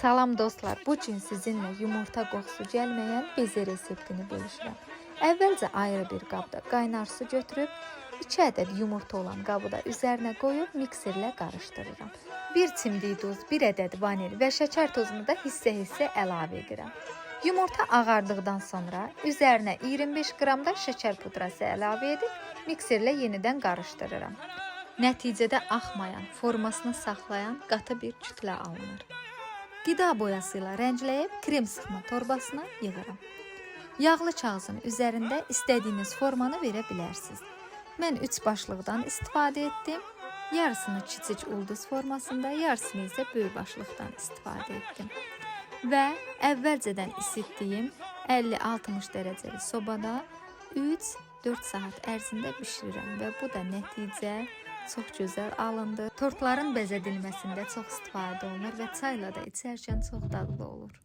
Salam dostlar, bu gün sizinlə yumurta qoxusu gəlməyən beze reseptini bölüşürəm. Əvvəlcə ayrı bir qabda qaynar su götürüb, 2 ədəd yumurta olan qabı da üzərinə qoyub mikserlə qarışdırıram. 1 çimdik duz, 1 ədəd vanil və şəkər tozunu da hissə-hissə əlavə edirəm. Yumurta ağardıqdan sonra üzərinə 25 qram da şəkər pudrası əlavə edib mikserlə yenidən qarışdırıram. Nəticədə axmayan, formasını saxlayan qatı bir kütlə alınır. Qida boyası ilə rəngləyib krem sıxma torbasına yığıram. Yağlı kağızın üzərində istədiyiniz formanı verə bilərsiniz. Mən 3 başlıqdan istifadə etdim. Yarısını kiçik ulduz formasında, yarısını isə böyük başlıqdan istifadə etdim. Və əvvəlcədən isitdiyim 50-60 dərəcəli sobada 3-4 saat ərzində bişirirəm və bu da nəticə çox gözəl alındı. Tortların bəzədilməsində çox istifadə olunur və çayla da içərkən çox dadlı olur.